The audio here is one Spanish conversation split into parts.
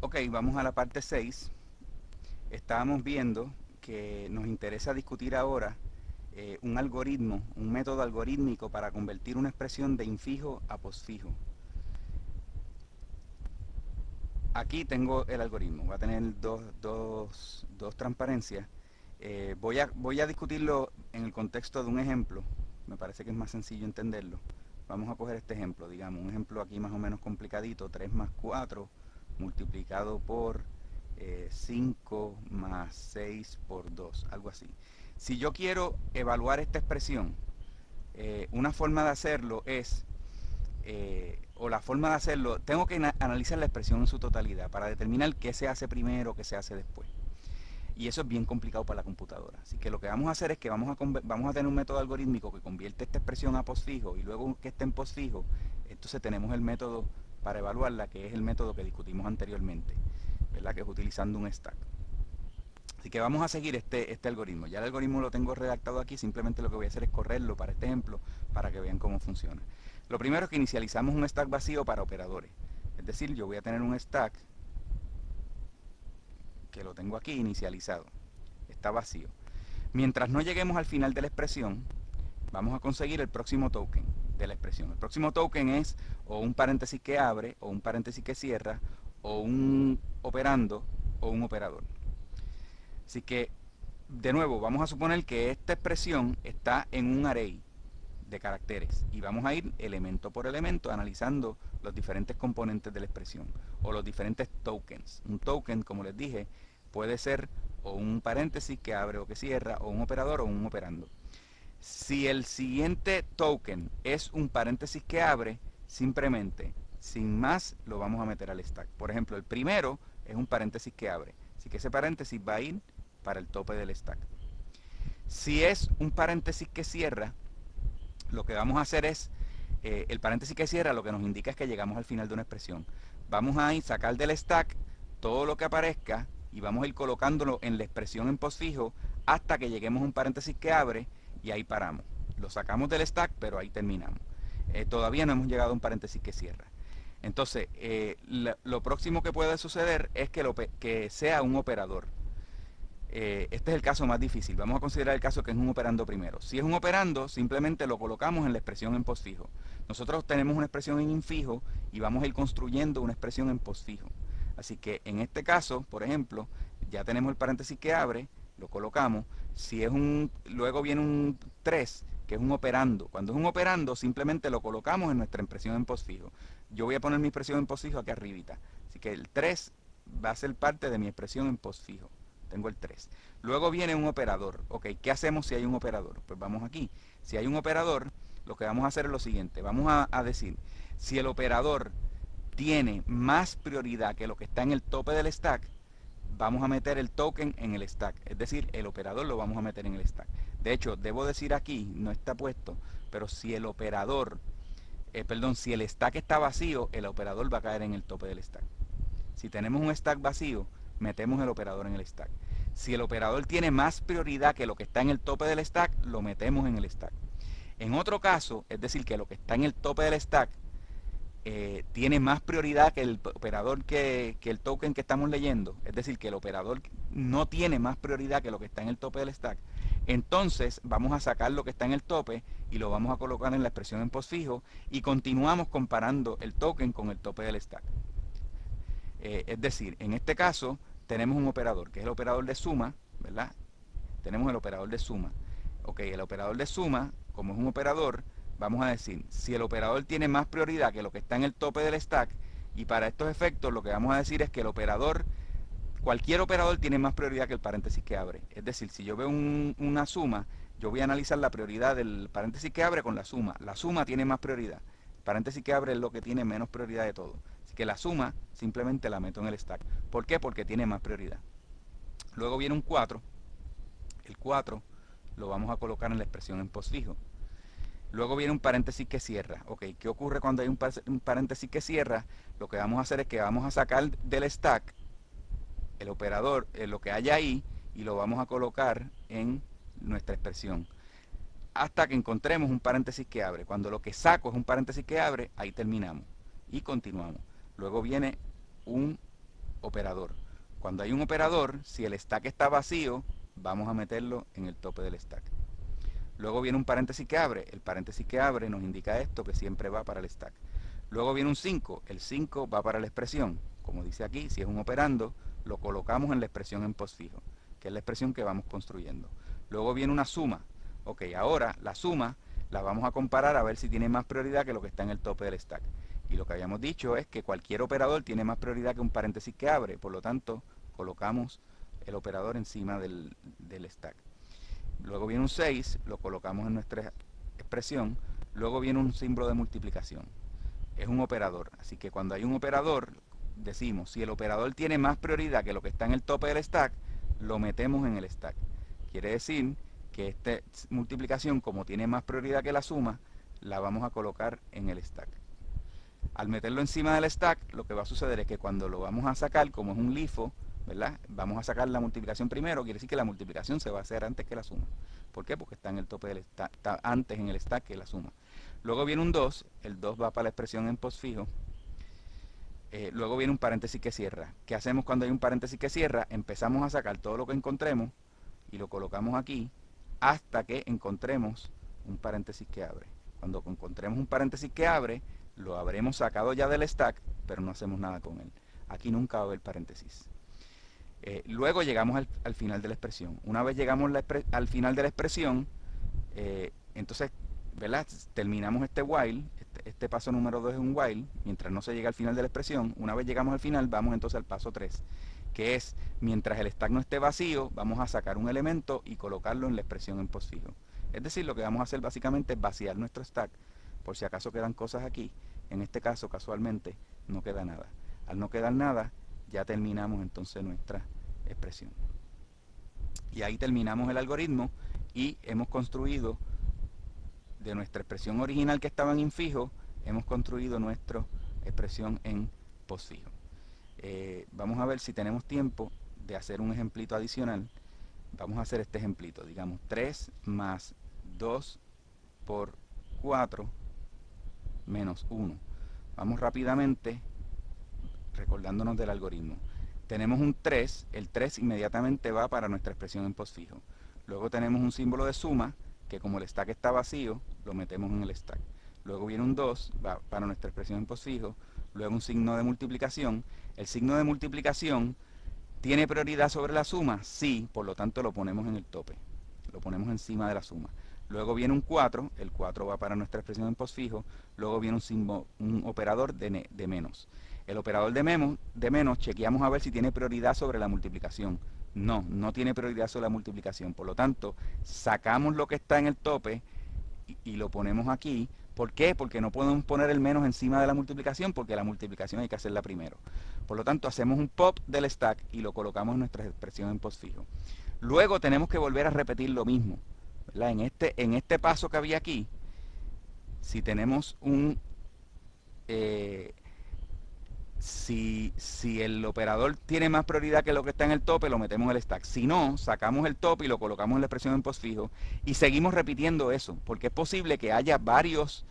Ok, vamos a la parte 6. Estábamos viendo que nos interesa discutir ahora un algoritmo, un método algorítmico para convertir una expresión de infijo a posfijo. Aquí tengo el algoritmo, voy a tener dos transparencias. Voy a discutirlo en el contexto de un ejemplo, me parece que es más sencillo entenderlo. Vamos a coger este ejemplo, digamos, un ejemplo aquí más o menos complicadito, 3 más 4 multiplicado por 5 más 6 por 2, algo así. Si yo quiero evaluar esta expresión, una forma de hacerlo es o la forma de hacerlo, tengo que analizar la expresión en su totalidad para determinar qué se hace primero, qué se hace después. Y eso es bien complicado para la computadora. Así que lo que vamos a hacer es que vamos a tener un método algorítmico que convierte esta expresión a postfijo y luego que esté en postfijo, entonces tenemos el método para evaluarla, que es el método que discutimos anteriormente, ¿verdad? Que es utilizando un stack. Así que vamos a seguir este algoritmo. Ya el algoritmo lo tengo redactado aquí, simplemente lo que voy a hacer es correrlo para este ejemplo para que vean cómo funciona. Lo primero es que inicializamos un stack vacío para operadores. Es decir, yo voy a tener un stack que lo tengo aquí inicializado. Está vacío. Mientras no lleguemos al final de la expresión, vamos a conseguir el próximo token de la expresión. El próximo token es o un paréntesis que abre, o un paréntesis que cierra, o un operando, o un operador. Así que, de nuevo, vamos a suponer que esta expresión está en un array de caracteres y vamos a ir elemento por elemento analizando los diferentes componentes de la expresión o los diferentes tokens. Un token, como les dije, puede ser o un paréntesis que abre o que cierra, o un operador o un operando. Si el siguiente token es un paréntesis que abre, simplemente, sin más, lo vamos a meter al stack. Por ejemplo, el primero es un paréntesis que abre, así que ese paréntesis va a ir para el tope del stack. Si es un paréntesis que cierra, lo que vamos a hacer es, el paréntesis que cierra lo que nos indica es que llegamos al final de una expresión. Vamos a ir sacar del stack todo lo que aparezca y vamos a ir colocándolo en la expresión en postfijo hasta que lleguemos a un paréntesis que abre y ahí paramos. Lo sacamos del stack, pero ahí terminamos. Todavía no hemos llegado a un paréntesis que cierra. Entonces, lo próximo que puede suceder es que sea un operador. Este es el caso más difícil. Vamos a considerar el caso que es un operando primero. Si es un operando, simplemente lo colocamos en la expresión en postfijo. Nosotros tenemos una expresión en infijo y vamos a ir construyendo una expresión en postfijo. Así que en este caso, por ejemplo, ya tenemos el paréntesis que abre, lo colocamos. Si es luego viene un 3, que es un operando. Cuando es un operando, simplemente lo colocamos en nuestra expresión en postfijo. Yo voy a poner mi expresión en postfijo aquí arribita. Así que el 3 va a ser parte de mi expresión en postfijo. Tengo el 3. Luego viene un operador. Ok, ¿qué hacemos si hay un operador? Pues vamos aquí. Si hay un operador, lo que vamos a hacer es lo siguiente. Vamos a decir, si el operador tiene más prioridad que lo que está en el tope del stack, vamos a meter el token en el stack. Es decir, el operador lo vamos a meter en el stack. De hecho, debo decir aquí, no está puesto, pero si el operador, si el stack está vacío, el operador va a caer en el tope del stack. Si tenemos un stack vacío, metemos el operador en el stack. Si el operador tiene más prioridad que lo que está en el tope del stack, lo metemos en el stack. En otro caso, es decir, que lo que está en el tope del stack tiene más prioridad que el operador que el token que estamos leyendo, es decir, que el operador no tiene más prioridad que lo que está en el tope del stack, entonces vamos a sacar lo que está en el tope y lo vamos a colocar en la expresión en postfijo y continuamos comparando el token con el tope del stack. Es decir, en este caso tenemos un operador, que es el operador de suma, ¿verdad? Tenemos el operador de suma. Ok, el operador de suma, como es un operador, vamos a decir, si el operador tiene más prioridad que lo que está en el tope del stack, y para estos efectos lo que vamos a decir es que el operador, cualquier operador tiene más prioridad que el paréntesis que abre. Es decir, si yo veo una suma, yo voy a analizar la prioridad del paréntesis que abre con la suma. La suma tiene más prioridad. El paréntesis que abre es lo que tiene menos prioridad de todo. Así que la suma simplemente la meto en el stack. ¿Por qué? Porque tiene más prioridad. Luego viene un 4. El 4 lo vamos a colocar en la expresión en postfijo. Luego viene un paréntesis que cierra. Ok, ¿qué ocurre cuando hay un paréntesis que cierra? Lo que vamos a hacer es que vamos a sacar del stack el operador, lo que haya ahí, y lo vamos a colocar en nuestra expresión. Hasta que encontremos un paréntesis que abre. Cuando lo que saco es un paréntesis que abre, ahí terminamos. Y continuamos. Luego viene un operador. Cuando hay un operador, si el stack está vacío, vamos a meterlo en el tope del stack. Luego viene un paréntesis que abre. El paréntesis que abre nos indica esto, que siempre va para el stack. Luego viene un 5. El 5 va para la expresión. Como dice aquí, si es un operando, lo colocamos en la expresión en postfijo, que es la expresión que vamos construyendo. Luego viene una suma. Ok, ahora la suma la vamos a comparar a ver si tiene más prioridad que lo que está en el tope del stack. Y lo que habíamos dicho es que cualquier operador tiene más prioridad que un paréntesis que abre. Por lo tanto, colocamos el operador encima del stack. Luego viene un 6, lo colocamos en nuestra expresión. Luego viene un símbolo de multiplicación. Es un operador, así que cuando hay un operador, decimos, si el operador tiene más prioridad que lo que está en el tope del stack, lo metemos en el stack. Quiere decir que esta multiplicación, como tiene más prioridad que la suma, la vamos a colocar en el stack. Al meterlo encima del stack, lo que va a suceder es que cuando lo vamos a sacar, como es un LIFO, ¿verdad? Vamos a sacar la multiplicación primero, quiere decir que la multiplicación se va a hacer antes que la suma. ¿Por qué? Porque está en el tope del stack, está antes en el stack que la suma. Luego viene un 2, el 2 va para la expresión en postfijo. Luego viene un paréntesis que cierra. ¿Qué hacemos cuando hay un paréntesis que cierra? Empezamos a sacar todo lo que encontremos y lo colocamos aquí hasta que encontremos un paréntesis que abre. Cuando encontremos un paréntesis que abre, lo habremos sacado ya del stack, pero no hacemos nada con él. Aquí nunca va a haber paréntesis. Luego llegamos al final de la expresión. Una vez llegamos al final de la expresión, entonces, ¿verdad? Terminamos este while. Este paso número 2 es un while, mientras no se llega al final de la expresión. Una vez llegamos al final, vamos entonces al paso 3, que es, mientras el stack no esté vacío, vamos a sacar un elemento y colocarlo en la expresión en postfijo. Es decir, lo que vamos a hacer básicamente es vaciar nuestro stack, por si acaso quedan cosas aquí. En este caso, casualmente, no queda nada. Al no quedar nada, ya terminamos entonces nuestra expresión. Y ahí terminamos el algoritmo y hemos construido de nuestra expresión original que estaba en infijo, hemos construido nuestra expresión en postfijo. Vamos a ver si tenemos tiempo de hacer un ejemplito adicional. Vamos a hacer este ejemplito, digamos 3 más 2 por 4 menos 1. Vamos rápidamente recordándonos del algoritmo. Tenemos un 3, el 3 inmediatamente va para nuestra expresión en postfijo. Luego tenemos un símbolo de suma, que como el stack está vacío, lo metemos en el stack. Luego viene un 2, va para nuestra expresión en postfijo. Luego un signo de multiplicación. El signo de multiplicación tiene prioridad sobre la suma, sí, por lo tanto lo ponemos en el tope. Lo ponemos encima de la suma. Luego viene un 4, el 4 va para nuestra expresión en postfijo. Luego viene un operador de menos. El operador de menos, chequeamos a ver si tiene prioridad sobre la multiplicación. No, no tiene prioridad sobre la multiplicación. Por lo tanto, sacamos lo que está en el tope y lo ponemos aquí. ¿Por qué? Porque no podemos poner el menos encima de la multiplicación, porque la multiplicación hay que hacerla primero. Por lo tanto, hacemos un pop del stack y lo colocamos en nuestra expresión en postfijo. Luego tenemos que volver a repetir lo mismo, ¿verdad? En este paso que había aquí, si tenemos un... Si el operador tiene más prioridad que lo que está en el tope, lo metemos en el stack. Si no, sacamos el tope y lo colocamos en la expresión en postfijo y seguimos repitiendo eso, porque es posible que haya varios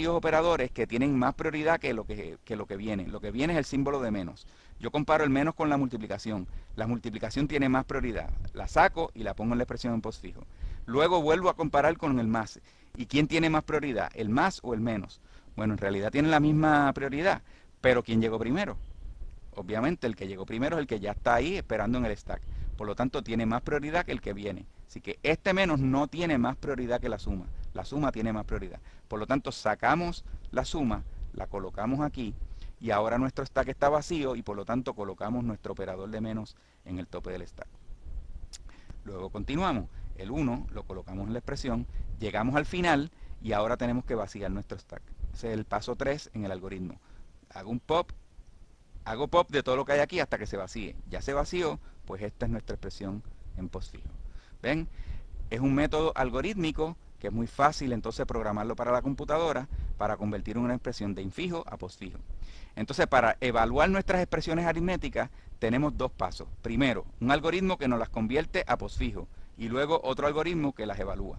operadores que tienen más prioridad que lo que viene. Lo que viene es el símbolo de menos. Yo comparo el menos con la multiplicación. La multiplicación tiene más prioridad. La saco y la pongo en la expresión en postfijo. Luego vuelvo a comparar con el más. ¿Y quién tiene más prioridad? ¿El más o el menos? Bueno, en realidad tienen la misma prioridad. Pero ¿quién llegó primero? Obviamente el que llegó primero es el que ya está ahí esperando en el stack. Por lo tanto, tiene más prioridad que el que viene. Así que este menos no tiene más prioridad que la suma. La suma tiene más prioridad. Por lo tanto, sacamos la suma, la colocamos aquí y ahora nuestro stack está vacío y por lo tanto colocamos nuestro operador de menos en el tope del stack. Luego continuamos. El 1 lo colocamos en la expresión, llegamos al final y ahora tenemos que vaciar nuestro stack. Ese es el paso 3 en el algoritmo. Hago pop de todo lo que hay aquí hasta que se vacíe. Ya se vació, pues esta es nuestra expresión en postfijo. ¿Ven? Es un método algorítmico que es muy fácil entonces programarlo para la computadora para convertir una expresión de infijo a postfijo. Entonces, para evaluar nuestras expresiones aritméticas tenemos dos pasos. Primero, un algoritmo que nos las convierte a postfijo y luego otro algoritmo que las evalúa.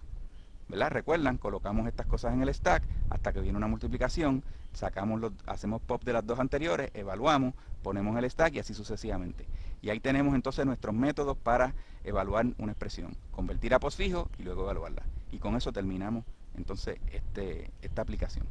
¿verdad? Recuerdan, colocamos estas cosas en el stack hasta que viene una multiplicación, hacemos pop de las dos anteriores, evaluamos, ponemos el stack y así sucesivamente. Y ahí tenemos entonces nuestros métodos para evaluar una expresión, convertir a postfijo y luego evaluarla. Y con eso terminamos entonces esta aplicación.